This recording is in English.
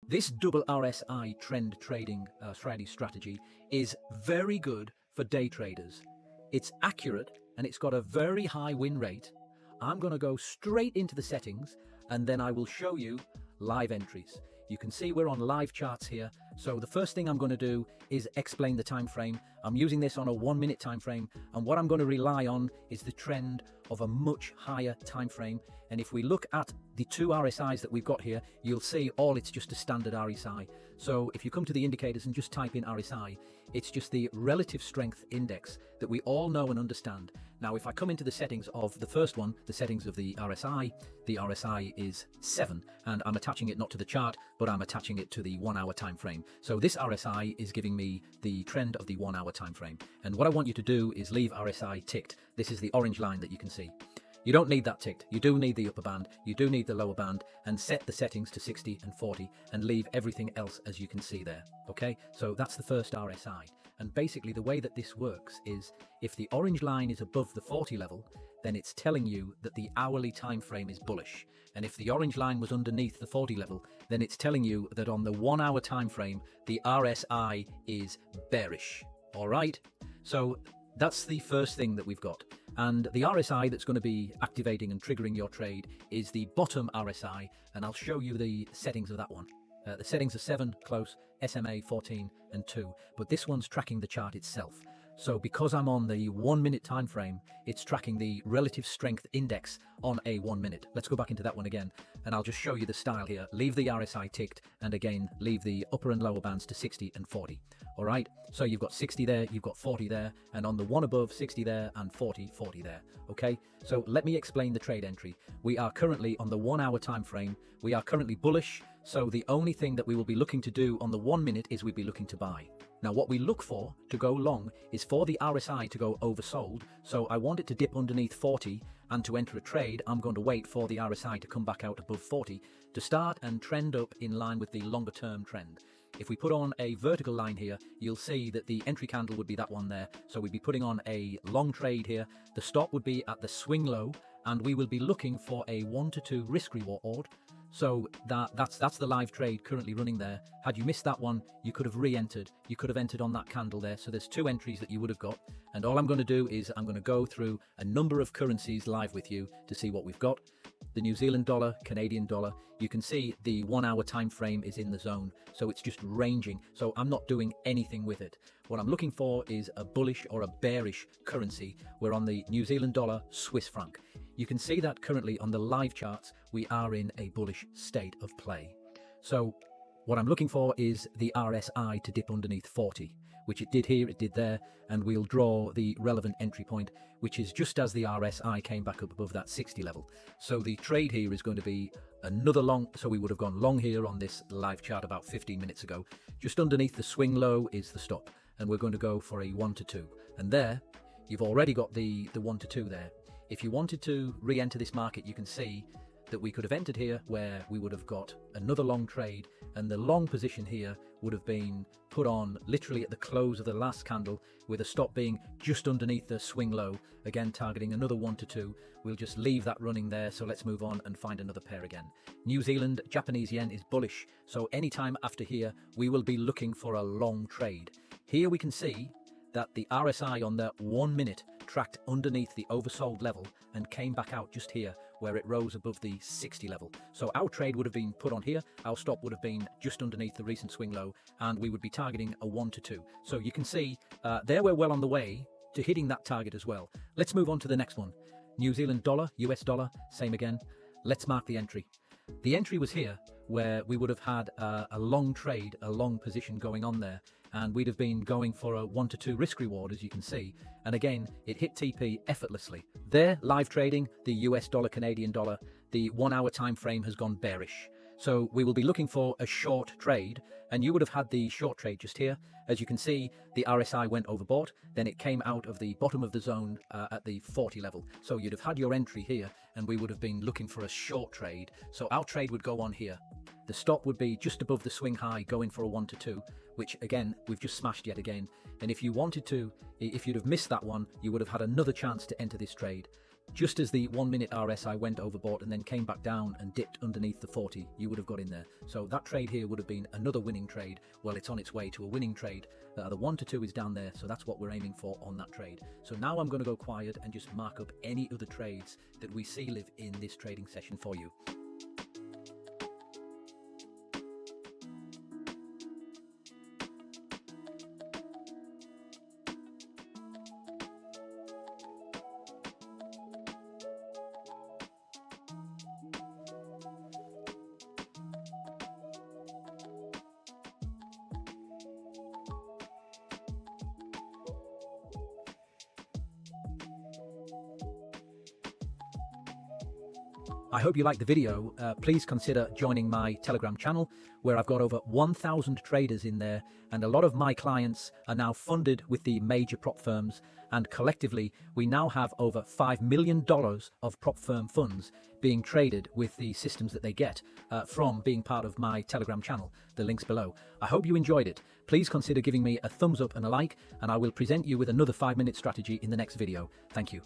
This double RSI trend trading strategy is very good for day traders. It's accurate and it's got a very high win rate. I'm going to go straight into the settings and then I will show you live entries. You can see we're on live charts here. So the first thing I'm going to do is explain the time frame. I'm using this on a 1 minute time frame, and what I'm going to rely on is the trend of a much higher time frame. And if we look at the two RSIs that we've got here, you'll see it's just a standard RSI. So if you come to the indicators and just type in RSI, it's just the relative strength index that we all know and understand. Now, if I come into the settings of the first one, the settings of the RSI is 7, and I'm attaching it not to the chart, but I'm attaching it to the 1 hour time frame. So this RSI is giving me the trend of the 1 hour time frame. And what I want you to do is leave RSI ticked. This is the orange line that you can see. You don't need that ticked. You do need the upper band, you do need the lower band, and set the settings to 60 and 40 and leave everything else as you can see there. Okay, so that's the first RSI. And basically the way that this works is if the orange line is above the 40 level, then it's telling you that the hourly time frame is bullish. And if the orange line was underneath the 40 level, then it's telling you that on the 1 hour time frame, the RSI is bearish. All right, so that's the first thing that we've got. And the RSI that's going to be activating and triggering your trade is the bottom RSI, and I'll show you the settings of that one. The settings are 7, close, SMA 14 and 2, but this one's tracking the chart itself. So because I'm on the 1 minute time frame, it's tracking the relative strength index on a 1 minute. Let's go back into that one again, and I'll just show you the style here. Leave the RSI ticked, and again, leave the upper and lower bands to 60 and 40. All right, so you've got 60 there, you've got 40 there, and on the one above, 60 there and 40 there. Okay, so let me explain the trade entry. We are currently on the 1 hour time frame. We are currently bullish, so the only thing that we will be looking to do on the 1 minute is we'd be looking to buy. Now, what we look for to go long is for the RSI to go oversold. So I want it to dip underneath 40, and to enter a trade, I'm going to wait for the RSI to come back out above 40 to start and trend up in line with the longer term trend. If we put on a vertical line here, you'll see that the entry candle would be that one there. So we'd be putting on a long trade here. The stop would be at the swing low, and we will be looking for a 1 to 2 risk reward. So that's the live trade currently running there. Had you missed that one, you could have re-entered. You could have entered on that candle there. So there's 2 entries that you would have got. And all I'm going to do is I'm going to go through a number of currencies live with you to see what we've got. The New Zealand dollar, Canadian dollar, you can see the 1 hour time frame is in the zone. So it's just ranging. So I'm not doing anything with it. What I'm looking for is a bullish or a bearish currency. We're on the New Zealand dollar, Swiss franc. You can see that currently on the live charts, we are in a bullish state of play. So what I'm looking for is the RSI to dip underneath 40, which it did here, it did there, and we'll draw the relevant entry point, which is just as the RSI came back up above that 60 level. So the trade here is going to be another long, so we would have gone long here on this live chart about 15 minutes ago. Just underneath the swing low is the stop, and we're going to go for a 1 to 2. And there, you've already got the 1 to 2 there. If you wanted to re-enter this market, you can see that we could have entered here where we would have got another long trade, and the long position here would have been put on literally at the close of the last candle, with a stop being just underneath the swing low, again targeting another 1 to 2. We'll just leave that running there, so let's move on and find another pair again. New Zealand, Japanese yen is bullish, so anytime after here we will be looking for a long trade. Here we can see that the RSI on the 1 minute tracked underneath the oversold level and came back out just here where it rose above the 60 level. So our trade would have been put on here, our stop would have been just underneath the recent swing low, and we would be targeting a 1 to 2. So you can see there we're well on the way to hitting that target as well. Let's move on to the next one. New Zealand dollar, US dollar, same again. Let's mark the entry. The entry was here where we would have had a long trade, a long position going on there, and we'd have been going for a 1 to 2 risk reward, as you can see. And again, it hit TP effortlessly. There, live trading, the US dollar, Canadian dollar, the 1 hour time frame has gone bearish. So we will be looking for a short trade, and you would have had the short trade just here. As you can see, the RSI went overbought, then it came out of the bottom of the zone at the 40 level. So you'd have had your entry here, and we would have been looking for a short trade. So our trade would go on here. The stop would be just above the swing high, going for a 1 to 2, which again, we've just smashed yet again. And if you wanted to, if you'd have missed that one, you would have had another chance to enter this trade. Just as the 1 minute RSI went overbought and then came back down and dipped underneath the 40, you would have got in there. So that trade here would have been another winning trade. Well, it's on its way to a winning trade. The 1 to 2 is down there, so that's what we're aiming for on that trade. So now I'm going to go quiet and just mark up any other trades that we see live in this trading session for you. I hope you liked the video. Please consider joining my Telegram channel, where I've got over 1,000 traders in there, and a lot of my clients are now funded with the major prop firms, and collectively we now have over $5 million of prop firm funds being traded with the systems that they get from being part of my Telegram channel. The link's below. I hope you enjoyed it. Please consider giving me a thumbs up and a like, and I will present you with another 5-minute strategy in the next video. Thank you.